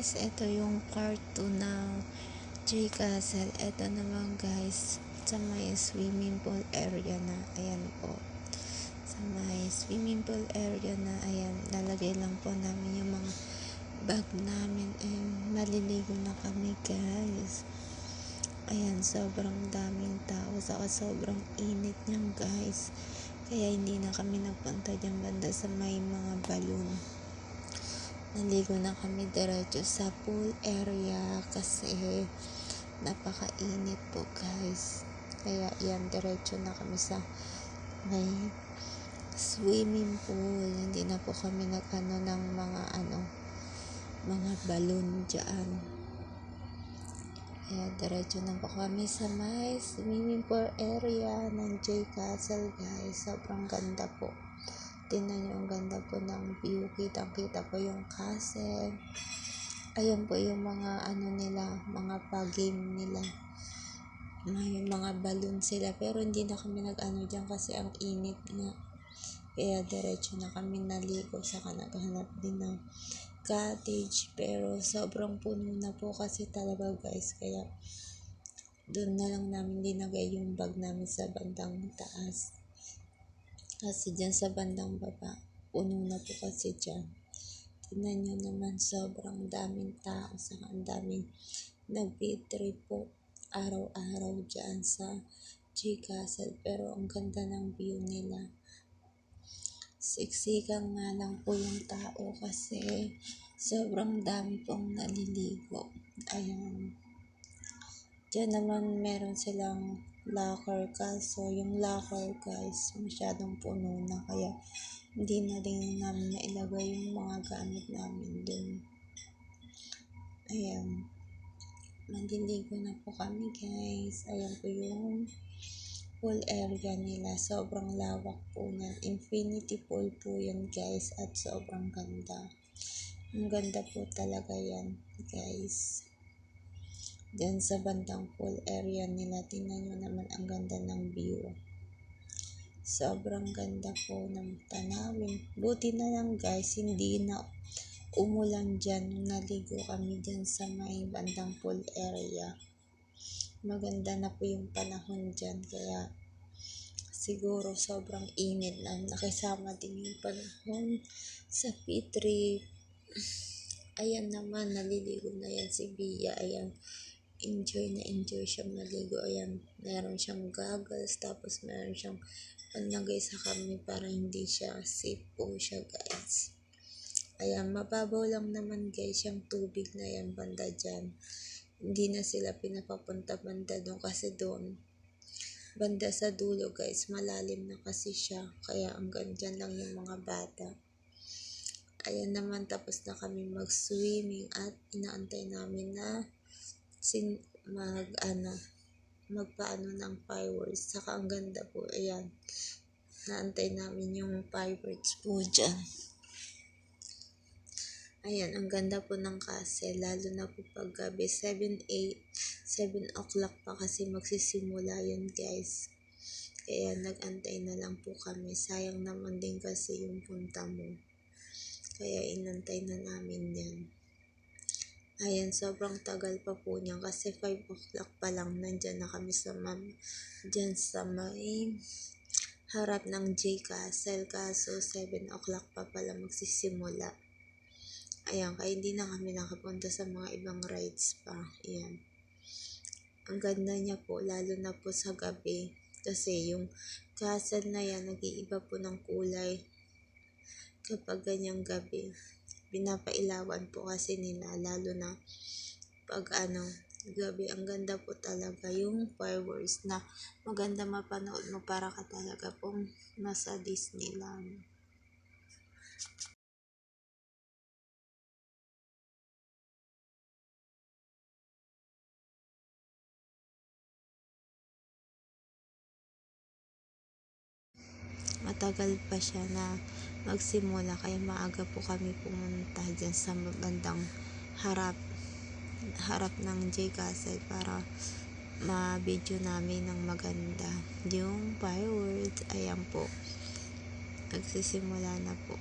guys, ito yung part 2 ng J Castle. Ito naman guys, sa may swimming pool area na, ayan po. Sa may swimming pool area na, ayan, lalagay lang po namin yung mga bag namin and maliligo na kami guys. Ayan, sobrang daming tao, saka sobrang init niyan guys. Kaya hindi na kami nagpunta dyan banda sa may mga balloon. Naligo na kami diretso sa pool area kasi napakainit po guys. Kaya yan, diretso na kami sa may swimming pool. Hindi na po kami ng mga balloon dyan. Kaya diretso na po kami sa may swimming pool area ng J Castle guys. Sobrang ganda po. Tingnan nyo, ang ganda po ng view. Kitang-kita po yung castle. Ayan po yung mga mga pa-game nila. May mga balloon sila. Pero hindi na kami dyan kasi ang init nga. Kaya diretso na kami naligo. Saka naghanap din ng cottage. Pero sobrang puno na po kasi talaga guys. Kaya doon na lang namin dinagay yung bag namin sa bandang taas. Kasi dyan sa bandang baba, puno na po kasi dyan. Tingnan nyo naman, sobrang daming tao, saka ang daming nag-trip po araw-araw dyan sa J Castle. Pero ang ganda ng view nila. Siksikan nga lang po yung tao kasi sobrang dami pong naliligo. Ayan. Diyan naman meron silang locker, kaso yung locker guys masyadong puno na, kaya hindi na rin namin nailagay yung mga gamit namin dun. Ayan, maliligo na po kami guys. Ayan po yung pool area nila, sobrang lawak po yan, infinity pool po yan guys, at sobrang ganda. Ang ganda po talaga yan guys. Diyan sa bandang pool area nila, tingnan nyo naman ang ganda ng view. Sobrang ganda po ng tanawin. Buti na lang guys, hindi na umulan dyan nung naligo kami dyan sa may bandang pool area. Maganda na po yung panahon dyan, kaya siguro sobrang init na. Nakisama din yung panahon sa P3. Ayan naman, naliligo na yan si Bia. Ayan. Enjoy na enjoy siyang maligo. Ayan, meron siyang goggles, tapos meron siyang panlagay sa kami para hindi siya safe po siya guys. Ayan, mababaw lang naman guys yung tubig na yan banda dyan. Hindi na sila pinapapunta banda doon kasi doon banda sa dulo guys, malalim na kasi siya. Kaya hanggang dyan lang yung mga bata. Ayan naman, tapos na kami mag-swimming at inaantay namin na magpaano ng fireworks. Saka ang ganda po, ayan, naantay namin yung fireworks po dyan. Ayan, ang ganda po ng castle, lalo na po pag gabi, 7 o'clock pa kasi magsisimula yun guys. Kaya nag-antay na lang po kami, sayang naman din kasi yung punta mo, kaya inantay na namin yan. Ayan, sobrang tagal pa po niyan kasi 5 o'clock pa lang nandyan na kami dyan sa may harap ng J Castle, kaso 7 o'clock pa pala magsisimula. Ayan, kaya hindi na kami nakapunta sa mga ibang rides pa. Ayan, ang ganda niya po, lalo na po sa gabi kasi yung castle na yan nag-iiba po ng kulay kapag ganyang gabi. Pinapailawan po kasi nila, lalo na pag gabi. Ang ganda po talaga yung fireworks na maganda mapanood mo, para ka talaga pong nasa Disneyland. Matagal pa siya na magsimula, kaya maaga po kami pumunta dyan sa bandang harap ng J Castle para ma-video namin ng maganda yung fireworks. Ayan po, nagsisimula na po.